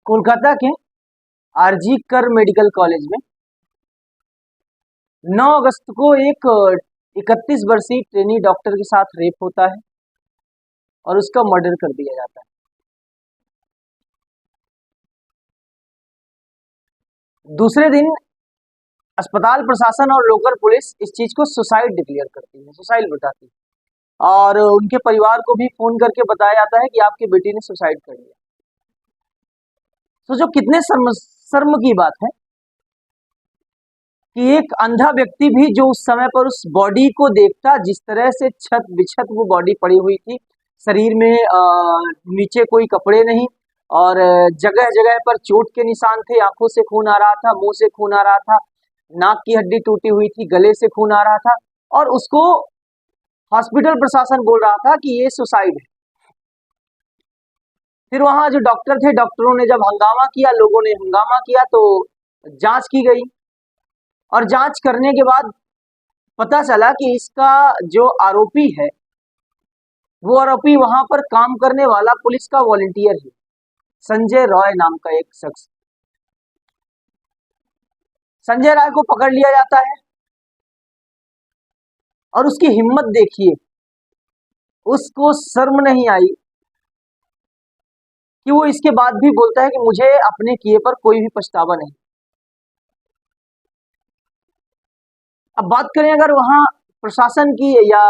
कोलकाता के आरजी कर medical college में 9 अगस्त को एक 31 वर्षीय ट्रेनी डॉक्टर के साथ रेप होता है और उसका मर्डर कर दिया जाता है। दूसरे दिन अस्पताल प्रशासन और लोकल पुलिस इस चीज को सुसाइड डिक्लेयर करती है, सुसाइड बताती है और उनके परिवार को भी फोन करके बताया जाता है कि आपकी बेटी ने सुसाइड कर लिया। सोचो कितने शर्म की बात है कि एक अंधा व्यक्ति भी जो उस समय पर उस बॉडी को देखता, जिस तरह से छत बिछत वो बॉडी पड़ी हुई थी, शरीर में नीचे कोई कपड़े नहीं और जगह जगह पर चोट के निशान थे, आंखों से खून आ रहा था, मुंह से खून आ रहा था, नाक की हड्डी टूटी हुई थी, गले से खून आ रहा था और उसको हॉस्पिटल प्रशासन बोल रहा था कि ये सुसाइड है। फिर वहां जो डॉक्टर थे, डॉक्टरों ने जब हंगामा किया, लोगों ने हंगामा किया तो जांच की गई और जांच करने के बाद पता चला कि इसका जो आरोपी है वो आरोपी वहां पर काम करने वाला पुलिस का वॉलंटियर है, संजय रॉय नाम का एक शख्स। संजय राय को पकड़ लिया जाता है और उसकी हिम्मत देखिए, उसको शर्म नहीं आई कि वो इसके बाद भी बोलता है कि मुझे अपने किए पर कोई भी पछतावा नहीं। अब बात करें अगर वहां प्रशासन की या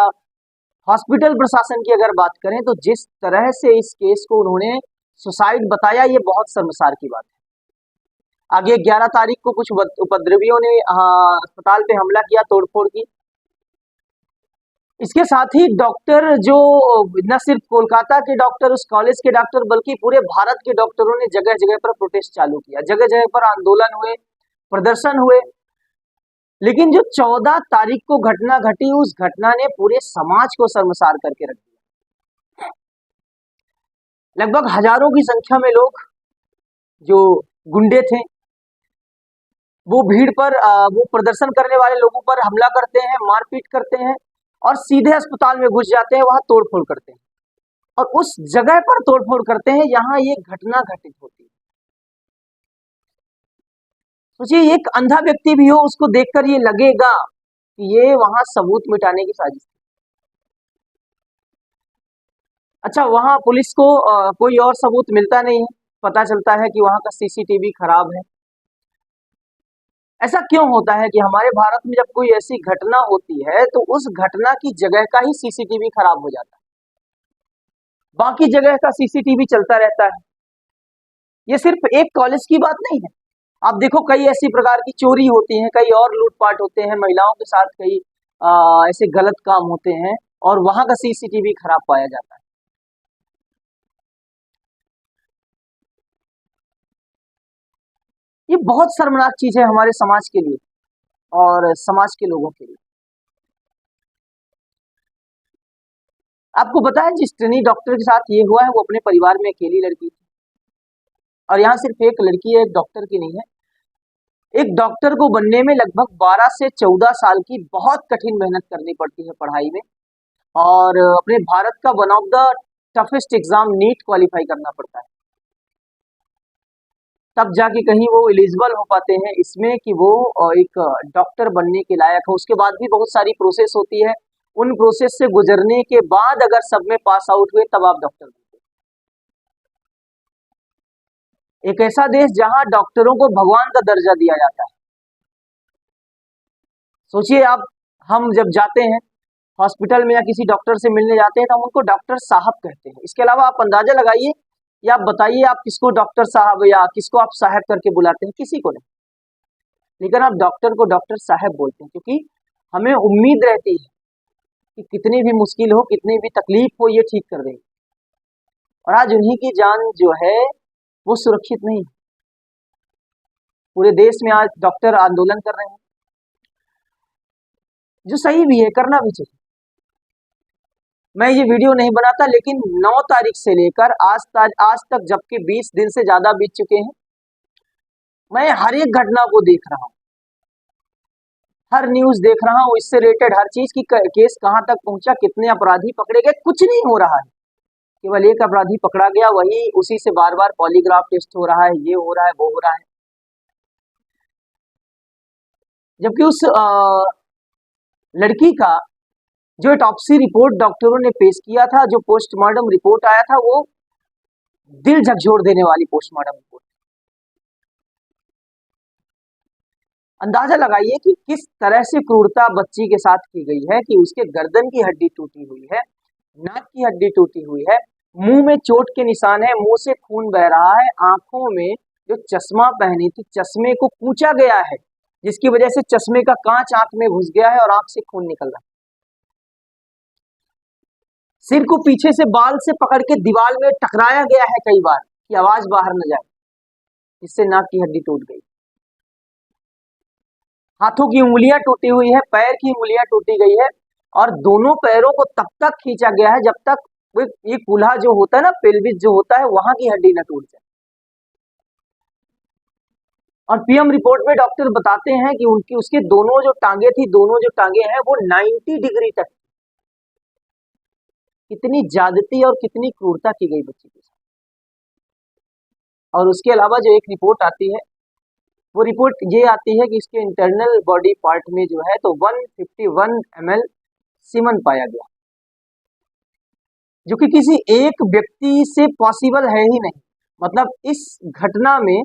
हॉस्पिटल प्रशासन की अगर बात करें तो जिस तरह से इस केस को उन्होंने सुसाइड बताया, ये बहुत शर्मसार की बात है। आगे 11 तारीख को कुछ उपद्रवियों ने अस्पताल पे हमला किया, तोड़फोड़ की। इसके साथ ही डॉक्टर जो न सिर्फ कोलकाता के डॉक्टर, उस कॉलेज के डॉक्टर, बल्कि पूरे भारत के डॉक्टरों ने जगह जगह पर प्रोटेस्ट चालू किया, जगह जगह पर आंदोलन हुए, प्रदर्शन हुए। लेकिन जो 14 तारीख को घटना घटी, उस घटना ने पूरे समाज को शर्मसार करके रख दिया। लगभग हजारों की संख्या में लोग, जो गुंडे थे, वो भीड़ पर वो प्रदर्शन करने वाले लोगों पर हमला करते हैं, मारपीट करते हैं और सीधे अस्पताल में घुस जाते हैं, वहां तोड़फोड़ करते हैं और उस जगह पर तोड़फोड़ करते हैं जहां ये घटना घटित होती है। सोचिए, एक अंधा व्यक्ति भी हो, उसको देखकर ये लगेगा कि ये वहां सबूत मिटाने की साजिश थी। अच्छा, वहां पुलिस को कोई और सबूत मिलता नहीं है, पता चलता है कि वहां का सीसीटीवी खराब है। ऐसा क्यों होता है कि हमारे भारत में जब कोई ऐसी घटना होती है तो उस घटना की जगह का ही सीसीटीवी खराब हो जाता है, बाकी जगह का सीसीटीवी चलता रहता है। ये सिर्फ एक कॉलेज की बात नहीं है, आप देखो कई ऐसी प्रकार की चोरी होती हैं, कई और लूटपाट होते हैं, महिलाओं के साथ कई ऐसे गलत काम होते हैं और वहां का सीसीटीवी खराब पाया जाता है। ये बहुत शर्मनाक चीज है हमारे समाज के लिए और समाज के लोगों के लिए। आपको पता है, जिस ट्रेनी डॉक्टर के साथ ये हुआ है वो अपने परिवार में अकेली लड़की थी और यहाँ सिर्फ एक लड़की है, एक डॉक्टर की नहीं है। एक डॉक्टर को बनने में लगभग 12 से 14 साल की बहुत कठिन मेहनत करनी पड़ती है पढ़ाई में और अपने भारत का one of the toughest exam NEET qualify करना पड़ता है, तब जाके कहीं वो एलिजिबल हो पाते हैं इसमें कि वो एक डॉक्टर बनने के लायक हो। उसके बाद भी बहुत सारी प्रोसेस होती है, उन प्रोसेस से गुजरने के बाद अगर सब में पास आउट हुए तब आप डॉक्टर बनते हैं। एक ऐसा देश जहां डॉक्टरों को भगवान का दर्जा दिया जाता है। सोचिए आप, हम जब जाते हैं हॉस्पिटल में या किसी डॉक्टर से मिलने जाते हैं तो हम उनको डॉक्टर साहब कहते हैं। इसके अलावा आप अंदाजा लगाइए या आप बताइए, आप किसको डॉक्टर साहब या किसको आप साहब करके बुलाते हैं? किसी को नहीं। लेकिन आप डॉक्टर को डॉक्टर साहब बोलते हैं क्योंकि हमें उम्मीद रहती है कि कितनी भी मुश्किल हो, कितनी भी तकलीफ हो, ये ठीक कर देंगे। और आज उन्हीं की जान जो है वो सुरक्षित नहीं है। पूरे देश में आज डॉक्टर आंदोलन कर रहे हैं, जो सही भी है, करना भी चाहिए। मैं ये वीडियो नहीं बनाता, लेकिन 9 तारीख से लेकर आज तक, जबकि 20 दिन से ज्यादा बीत चुके हैं, मैं हर एक घटना को देख रहा हूं, हर न्यूज देख रहा हूं, इससे रिलेटेड हर चीज की केस कहां तक पहुंचा, कितने अपराधी पकड़े गए, कुछ नहीं हो रहा है। केवल एक अपराधी पकड़ा गया, वही उसी से बार बार पॉलीग्राफ टेस्ट हो रहा है, ये हो रहा है, वो हो रहा है। जबकि उस लड़की का जो ऑटोप्सी रिपोर्ट डॉक्टरों ने पेश किया था, जो पोस्टमार्टम रिपोर्ट आया था, वो दिल झकझोर देने वाली पोस्टमार्टम रिपोर्ट। अंदाजा लगाइए कि किस तरह से क्रूरता बच्ची के साथ की गई है कि उसके गर्दन की हड्डी टूटी हुई है, नाक की हड्डी टूटी हुई है, मुंह में चोट के निशान है, मुंह से खून बह रहा है, आंखों में जो चश्मा पहनी थी, चश्मे को कूचा गया है, जिसकी वजह से चश्मे का कांच आंख में घुस गया है और आंख से खून निकल रहा है। सिर को पीछे से बाल से पकड़ के दीवार में टकराया गया है कई बार कि आवाज बाहर न जाए, जिससे नाक की हड्डी टूट गई। हाथों की उंगलियां टूटी हुई है, पैर की उंगलियां टूटी गई है, और दोनों पैरों को तब तक खींचा गया है जब तक ये कूल्हा जो होता है ना, पेल्विस जो होता है, वहां की हड्डी न टूट जाए। और पीएम रिपोर्ट में डॉक्टर बताते हैं कि उसके दोनों जो टांगे थी, दोनों जो टांगे हैं वो 90 डिग्री तक। कितनी ज्यादती और कितनी क्रूरता की गई बच्ची के साथ। और उसके अलावा जो एक रिपोर्ट आती है, वो रिपोर्ट ये आती है कि इसके इंटरनल बॉडी पार्ट में जो है तो 151 ml सीमन पाया गया, जो कि किसी एक व्यक्ति से पॉसिबल है ही नहीं। मतलब इस घटना में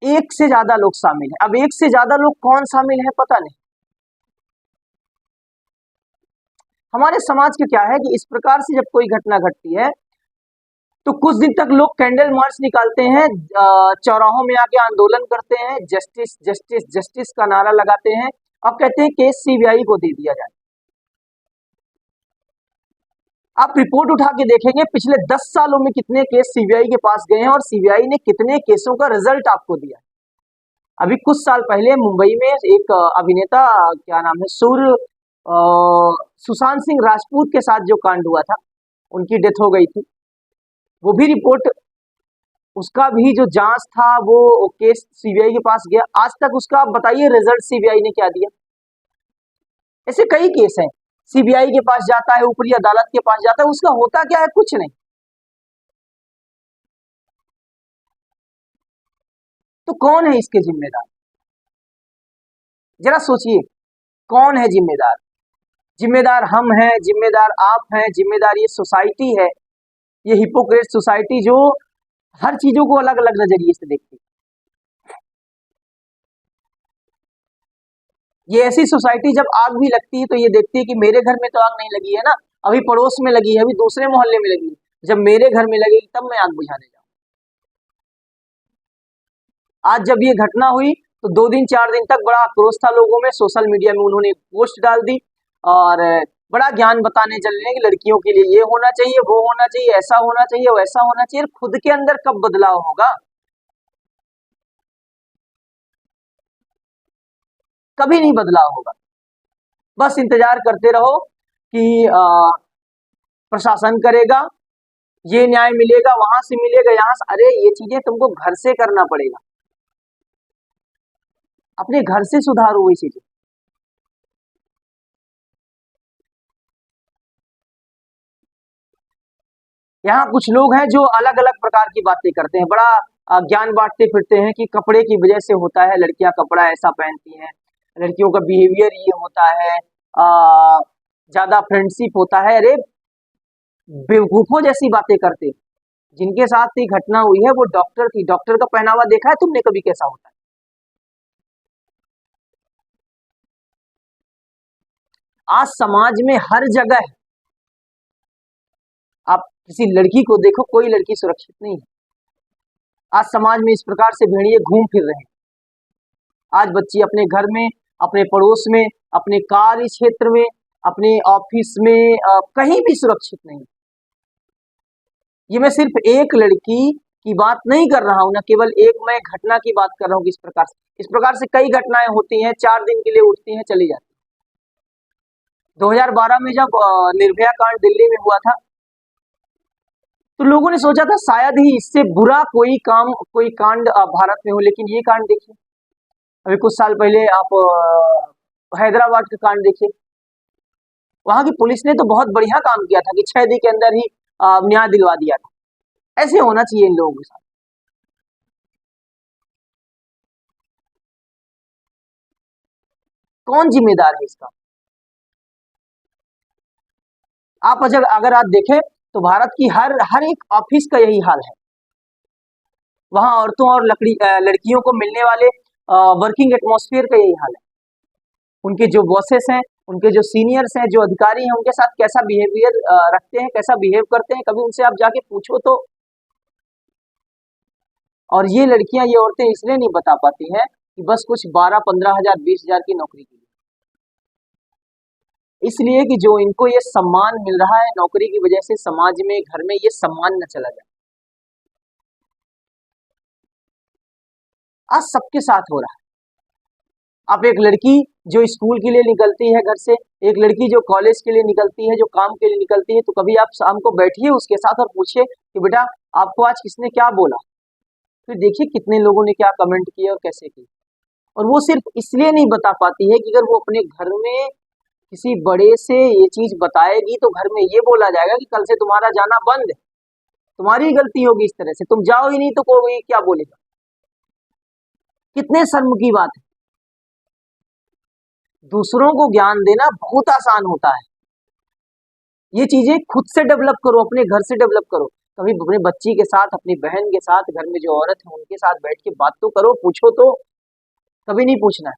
एक से ज्यादा लोग शामिल हैं। अब एक से ज्यादा लोग कौन शामिल है पता नहीं। हमारे समाज के क्या है कि इस प्रकार से जब कोई घटना घटती है तो कुछ दिन तक लोग कैंडल मार्च निकालते हैं, चौराहों में आके आंदोलन करते हैं, जस्टिस जस्टिस जस्टिस का नारा लगाते हैं, अब कहते हैं केस सीबीआई को दे दिया जाए। आप रिपोर्ट उठा के देखेंगे पिछले 10 सालों में कितने केस सीबीआई के पास गए हैं और सीबीआई ने कितने केसों का रिजल्ट आपको दिया। अभी कुछ साल पहले मुंबई में एक अभिनेता, क्या नाम है, सुशांत सिंह राजपूत के साथ जो कांड हुआ था, उनकी डेथ हो गई थी। वो भी रिपोर्ट, उसका भी जो जांच था, वो केस सीबीआई के पास गया। आज तक उसका आप बताइए रिजल्ट सीबीआई ने क्या दिया। ऐसे कई केस हैं, सीबीआई के पास जाता है, ऊपरी अदालत के पास जाता है, उसका होता क्या है, कुछ नहीं। तो कौन है इसके जिम्मेदार? जरा सोचिए, कौन है जिम्मेदार? जिम्मेदार हम हैं, जिम्मेदार आप हैं, जिम्मेदार ये सोसाइटी है, ये हिपोक्रेट सोसाइटी जो हर चीजों को अलग अलग नजरिए से देखती है। ये ऐसी सोसाइटी जब आग भी लगती है तो ये देखती है कि मेरे घर में तो आग नहीं लगी है ना, अभी पड़ोस में लगी है, अभी दूसरे मोहल्ले में लगी है, जब मेरे घर में लगेगी तब मैं आग बुझाने जाऊं। आज जब ये घटना हुई तो 2 दिन 4 दिन तक बड़ा आक्रोश था लोगों में, सोशल मीडिया में उन्होंने पोस्ट डाल दी और बड़ा ज्ञान बताने चल रहे हैं कि लड़कियों के लिए ये होना चाहिए, वो होना चाहिए, ऐसा होना चाहिए, वैसा होना चाहिए। खुद के अंदर कब बदलाव होगा? कभी नहीं बदलाव होगा। बस इंतजार करते रहो कि प्रशासन करेगा, ये न्याय मिलेगा, वहां से मिलेगा, यहाँ से। अरे ये चीजें तुमको घर से करना पड़ेगा, अपने घर से सुधारो ये चीजें। यहाँ कुछ लोग हैं जो अलग अलग प्रकार की बातें करते हैं, बड़ा ज्ञान बांटते फिरते हैं कि कपड़े की वजह से होता है, लड़कियां कपड़ा ऐसा पहनती हैं, लड़कियों का बिहेवियर ये होता है, ज्यादा फ्रेंडशिप होता है। अरे बेवकूफों जैसी बातें करते। जिनके साथ ये घटना हुई है वो डॉक्टर थी, डॉक्टर का पहनावा देखा है तुमने कभी कैसा होता है? आज समाज में हर जगह आप किसी लड़की को देखो, कोई लड़की सुरक्षित नहीं है। आज समाज में इस प्रकार से भेड़िए घूम फिर रहे हैं। आज बच्ची अपने घर में, अपने पड़ोस में, अपने कार्य क्षेत्र में, अपने ऑफिस में, कहीं भी सुरक्षित नहीं। ये मैं सिर्फ एक लड़की की बात नहीं कर रहा हूं ना, केवल एक मैं घटना की बात कर रहा हूं कि इस प्रकार से कई घटनाएं होती हैं, 4 दिन के लिए उठती हैं, चली जाती हैं। 2012 में जब निर्भया कांड दिल्ली में हुआ था तो लोगों ने सोचा था शायद ही इससे बुरा कोई कांड भारत में हो, लेकिन ये कांड देखिए। अभी कुछ साल पहले आप हैदराबाद का कांड देखिए, वहां की पुलिस ने तो बहुत बढ़िया काम किया था कि 6 दिन के अंदर ही न्याय दिलवा दिया था। ऐसे होना चाहिए इन लोगों के साथ। कौन जिम्मेदार है इसका? आप अगर अगर आप देखें तो भारत की हर हर एक ऑफिस का यही हाल है। वहां औरतों और लड़कियों को मिलने वाले वर्किंग एटमॉस्फेयर का यही हाल है। उनके जो बॉसेस हैं, उनके जो सीनियर्स हैं, जो अधिकारी हैं, उनके साथ कैसा बिहेवियर रखते हैं, कैसा बिहेव करते हैं, कभी उनसे आप जाके पूछो तो। और ये लड़कियां, ये औरतें इसलिए नहीं बता पाती हैं कि बस कुछ 12-15 हजार 20 हजार की नौकरी के लिए, इसलिए कि जो इनको ये सम्मान मिल रहा है नौकरी की वजह से, समाज में, घर में ये सम्मान न चला जाए। आज सबके साथ हो रहा है। आप एक लड़की जो स्कूल के लिए निकलती है घर से, एक लड़की जो कॉलेज के लिए निकलती है, जो काम के लिए निकलती है, तो कभी आप शाम को बैठिए उसके साथ और पूछिए कि बेटा आपको आज किसने क्या बोला, फिर देखिए कितने लोगों ने क्या कमेंट किए और कैसे किए। और वो सिर्फ इसलिए नहीं बता पाती है कि अगर वो अपने घर में किसी बड़े से ये चीज बताएगी तो घर में ये बोला जाएगा कि कल से तुम्हारा जाना बंद है, तुम्हारी ही गलती होगी, इस तरह से तुम जाओ ही नहीं तो कोई क्या बोलेगा। कितने शर्म की बात है। दूसरों को ज्ञान देना बहुत आसान होता है। ये चीजें खुद से डेवलप करो, अपने घर से डेवलप करो। कभी अपने बच्ची के साथ, अपनी बहन के साथ, घर में जो औरत है उनके साथ बैठ के बात तो करो, पूछो तो। कभी नहीं पूछना है।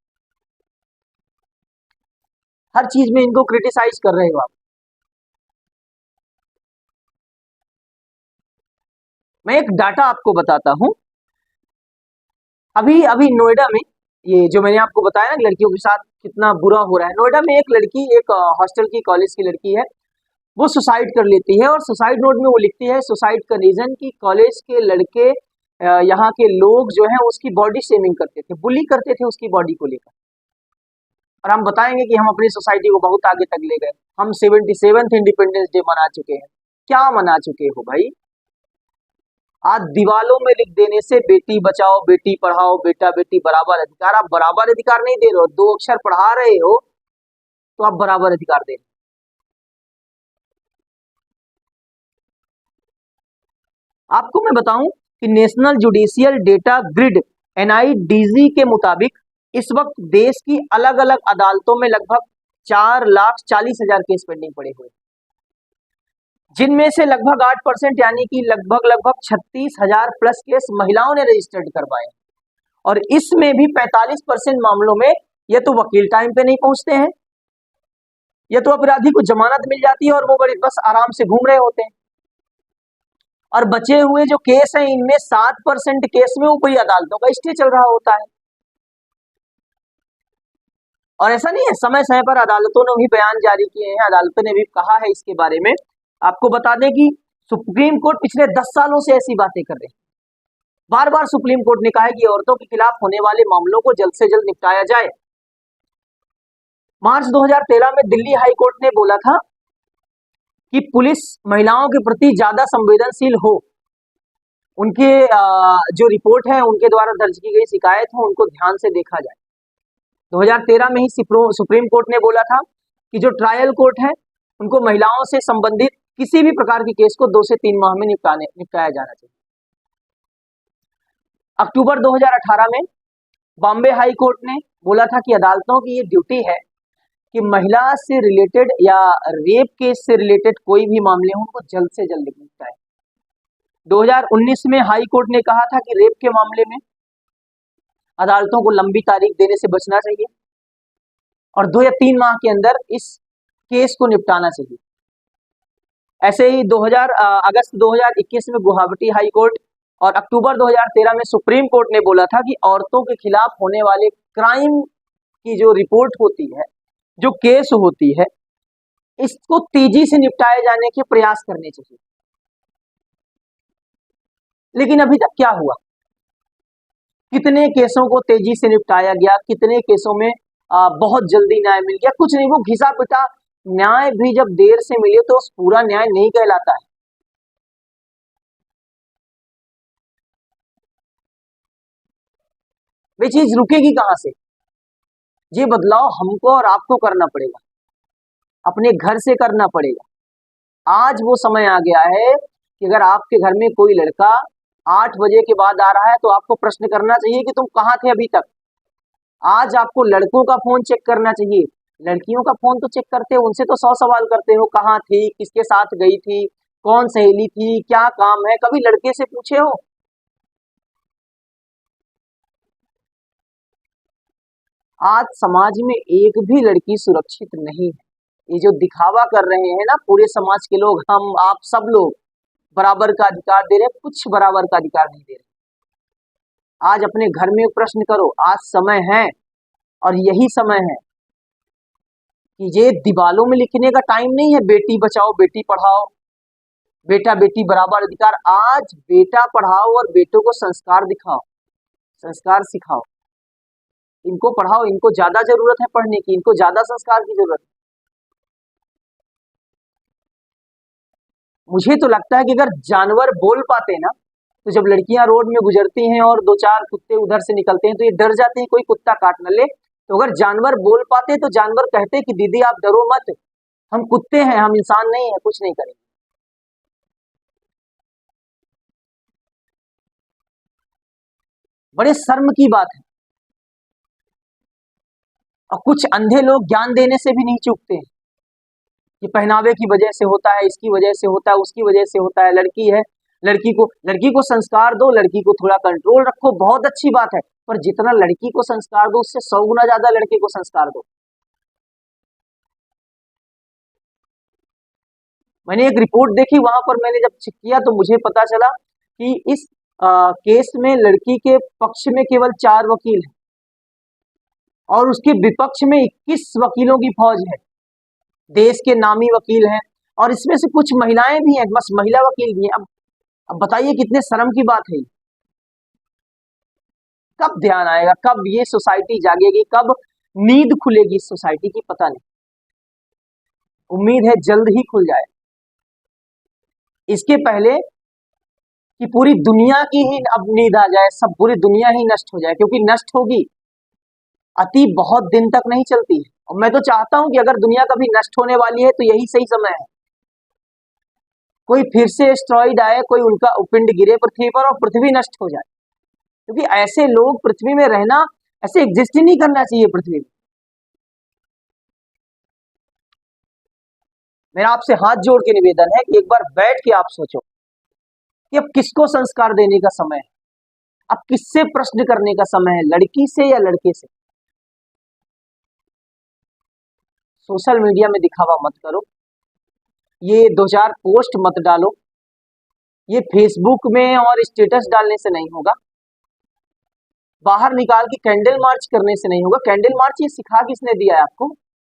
हर चीज में इनको क्रिटिसाइज कर रहे हो आप। मैं एक डाटा आपको बताता हूं। अभी अभी नोएडा में, ये जो मैंने आपको बताया ना लड़कियों के साथ कितना बुरा हो रहा है, नोएडा में एक लड़की, एक हॉस्टल की, कॉलेज की लड़की है, वो सुसाइड कर लेती है। और सुसाइड नोट में वो लिखती है सुसाइड का रीजन कि कॉलेज के लड़के, यहाँ के लोग जो है उसकी बॉडी शेमिंग करते थे, बुली करते थे उसकी बॉडी को लेकर। और हम बताएंगे कि हम अपनी सोसाइटी को बहुत आगे तक ले गए, हम 77th इंडिपेंडेंस डे मना चुके हैं। क्या मना चुके हो भाई? आज दीवालों में लिख देने से बेटी बचाओ, बेटी पढ़ाओ, बेटा बेटी बराबर अधिकार, आप बराबर अधिकार नहीं दे रहे हो। 2 अक्षर पढ़ा रहे हो तो आप बराबर अधिकार दे रहे हो। आपको मैं बताऊं कि नेशनल जुडिशियल डेटा ग्रिड एनआईडीजी के मुताबिक इस वक्त देश की अलग अलग अदालतों में लगभग 4,40,000 केस पेंडिंग पड़े हुए, जिनमें से लगभग 8% यानी कि लगभग लगभग 36,000 प्लस केस महिलाओं ने रजिस्टर्ड करवाए। और इसमें भी 45% मामलों में या तो वकील टाइम पे नहीं पहुंचते हैं, या तो अपराधी को जमानत मिल जाती है और वो बड़े बस आराम से घूम रहे होते हैं। और बचे हुए जो केस हैं, इनमें 7% केस में ऊपरी अदालतों का स्टे चल रहा होता है। और ऐसा नहीं है, समय समय पर अदालतों ने भी बयान जारी किए हैं, अदालतों ने भी कहा है इसके बारे में। आपको बता दें कि सुप्रीम कोर्ट पिछले 10 सालों से ऐसी बातें कर रहे हैं। बार बार सुप्रीम कोर्ट ने कहा है कि औरतों के खिलाफ होने वाले मामलों को जल्द से जल्द निपटाया जाए। मार्च 2013 में दिल्ली हाई कोर्ट ने बोला था कि पुलिस महिलाओं के प्रति ज्यादा संवेदनशील हो, उनके जो रिपोर्ट है, उनके द्वारा दर्ज की गई शिकायत हो, उनको ध्यान से देखा जाए। 2013 में ही सुप्रीम कोर्ट ने बोला था कि जो ट्रायल कोर्ट है, उनको महिलाओं से संबंधित किसी भी प्रकार की केस को 2 से 3 माह में निपटाया जाना चाहिए। अक्टूबर 2018 में बॉम्बे हाई कोर्ट ने बोला था कि अदालतों की ये ड्यूटी है कि महिला से रिलेटेड या रेप केस से रिलेटेड कोई भी मामले हों, उनको जल्द से जल्द निपटाए। 2019 में हाई कोर्ट ने कहा था कि रेप के मामले में अदालतों को लंबी तारीख देने से बचना चाहिए और 2 या 3 माह के अंदर इस केस को निपटाना चाहिए। ऐसे ही अगस्त 2021 में गुवाहाटी हाई कोर्ट और अक्टूबर 2013 में सुप्रीम कोर्ट ने बोला था कि औरतों के खिलाफ होने वाले क्राइम की जो रिपोर्ट होती है, जो केस होती है, इसको तेजी से निपटाए जाने के प्रयास करने चाहिए। लेकिन अभी तक क्या हुआ? कितने केसों को तेजी से निपटाया गया, कितने केसों में बहुत जल्दी न्याय मिल गया? कुछ नहीं, वो घिसा पिटा न्याय भी जब देर से मिले तो पूरा न्याय नहीं कहलाता है। वे चीज रुकेगी कहां से? ये बदलाव हमको और आपको करना पड़ेगा। अपने घर से करना पड़ेगा। आज वो समय आ गया है कि अगर आपके घर में कोई लड़का 8 बजे के बाद आ रहा है तो आपको प्रश्न करना चाहिए कि तुम कहाँ थे अभी तक। आज आपको लड़कों का फोन चेक करना चाहिए, लड़कियों का फोन तो चेक करते हो, उनसे तो 100 सवाल करते हो, कहाँ थी, किसके साथ गई थी, कौन सहेली थी, क्या काम है, कभी लड़के से पूछे हो? आज समाज में एक भी लड़की सुरक्षित नहीं है। ये जो दिखावा कर रहे हैं ना पूरे समाज के लोग, हम आप सब लोग बराबर का अधिकार दे रहे हैं, कुछ बराबर का अधिकार नहीं दे रहे। आज अपने घर में प्रश्न करो, आज समय है और यही समय है कि ये दीवालों में लिखने का टाइम नहीं है, बेटी बचाओ बेटी पढ़ाओ, बेटा बेटी बराबर अधिकार। आज बेटा पढ़ाओ और बेटों को संस्कार दिखाओ, संस्कार सिखाओ, इनको पढ़ाओ, इनको ज्यादा जरूरत है पढ़ने की, इनको ज्यादा संस्कार की जरूरत है। मुझे तो लगता है कि अगर जानवर बोल पाते ना, तो जब लड़कियां रोड में गुजरती हैं और 2-4 कुत्ते उधर से निकलते हैं तो ये डर जाते हैं कोई कुत्ता काट न ले। तो अगर जानवर बोल पाते तो जानवर कहते कि दीदी आप डरो मत, हम कुत्ते हैं, हम इंसान नहीं है, कुछ नहीं करेंगे। बड़े शर्म की बात है। और कुछ अंधे लोग ज्ञान देने से भी नहीं चूकते हैं कि पहनावे की वजह से होता है, इसकी वजह से होता है, उसकी वजह से होता है, लड़की है, लड़की को संस्कार दो, लड़की को थोड़ा कंट्रोल रखो, बहुत अच्छी बात है, पर जितना लड़की को संस्कार दो उससे 100 गुना ज्यादा लड़के को संस्कार दो। मैंने एक रिपोर्ट देखी, वहां पर मैंने जब चेक किया तो मुझे पता चला कि इस केस में लड़की के पक्ष में केवल 4 वकील हैं और उसके विपक्ष में 21 वकीलों की फौज है, देश के नामी वकील हैं, और इसमें से कुछ महिलाएं भी हैं, बस महिला वकील भी हैं। अब बताइए कितने शर्म की बात है। कब ध्यान आएगा, कब ये सोसाइटी जागेगी, कब नींद खुलेगी इस सोसाइटी की, पता नहीं। उम्मीद है जल्द ही खुल जाए, इसके पहले कि पूरी दुनिया की ही अब नींद आ जाए, सब पूरी दुनिया ही नष्ट हो जाए, क्योंकि नष्ट होगी, अति बहुत दिन तक नहीं चलती है। और मैं तो चाहता हूं कि अगर दुनिया कभी नष्ट होने वाली है तो यही सही समय है, कोई फिर से एस्ट्रॉइड आए, कोई उनका पिंड गिरे पृथ्वी पर और पृथ्वी नष्ट हो जाए, क्योंकि ऐसे लोग पृथ्वी में रहना, ऐसे एग्जिस्ट ही नहीं करना चाहिए पृथ्वी में। मेरा आपसे हाथ जोड़ के निवेदन है कि एक बार बैठ के आप सोचो कि अब किसको संस्कार देने का समय है, अब किससे प्रश्न करने का समय है, लड़की से या लड़के से। सोशल मीडिया में दिखावा मत करो, ये 2-4 पोस्ट मत डालो, ये फेसबुक में और स्टेटस डालने से नहीं होगा, बाहर निकाल के कैंडल मार्च करने से नहीं होगा। कैंडल मार्च ये सिखा किसने दिया है आपको?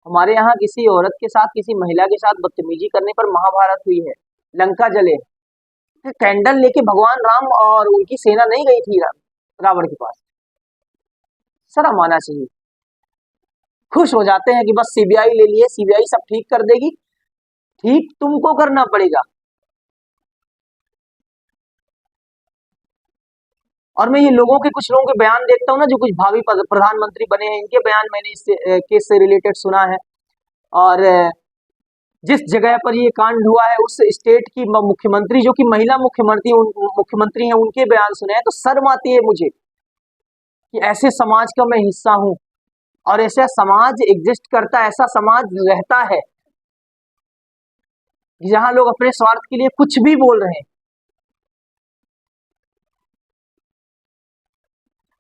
हमारे यहाँ किसी औरत के साथ, किसी महिला के साथ बदतमीजी करने पर महाभारत हुई है, लंका जले। कैंडल लेके भगवान राम और उनकी सेना नहीं गई थी रावण के पास, शर्म आना चाहिए। खुश हो जाते हैं कि बस सीबीआई ले लिए, सीबीआई सब ठीक कर देगी, ठीक तुमको करना पड़ेगा। और मैं ये लोगों के, कुछ लोगों के बयान देखता हूँ ना, जो कुछ भावी प्रधानमंत्री बने हैं, इनके बयान मैंने इस केस से रिलेटेड सुना है, और जिस जगह पर ये कांड हुआ है उस स्टेट की मुख्यमंत्री, जो कि महिला मुख्यमंत्री हैं, उनके बयान सुने हैं, तो शर्म आती है मुझे कि ऐसे समाज का मैं हिस्सा हूं और ऐसा समाज एग्जिस्ट करता है, ऐसा समाज रहता है जहां लोग अपने स्वार्थ के लिए कुछ भी बोल रहे हैं।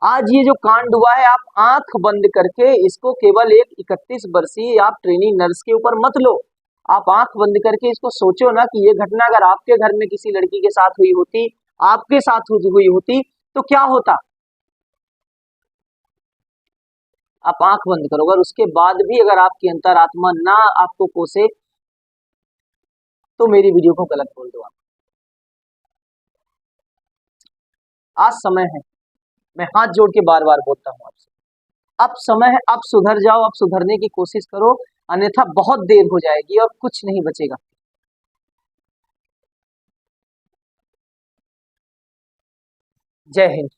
आज ये जो कांड हुआ है, आप आंख बंद करके इसको केवल एक 31 वर्षीय आप ट्रेनिंग नर्स के ऊपर मत लो, आप आंख बंद करके इसको सोचो ना कि ये घटना अगर आपके घर में किसी लड़की के साथ हुई होती, आपके साथ हुई होती, तो क्या होता। आप आंख बंद करो, अगर उसके बाद भी अगर आपकी अंतरात्मा ना आपको कोसे तो मेरी वीडियो को गलत बोल दो आप। आज समय है, मैं हाथ जोड़ के बार बार बोलता हूं आपसे, अब समय है, अब सुधर जाओ, अब सुधरने की कोशिश करो, अन्यथा बहुत देर हो जाएगी और कुछ नहीं बचेगा। जय हिंद।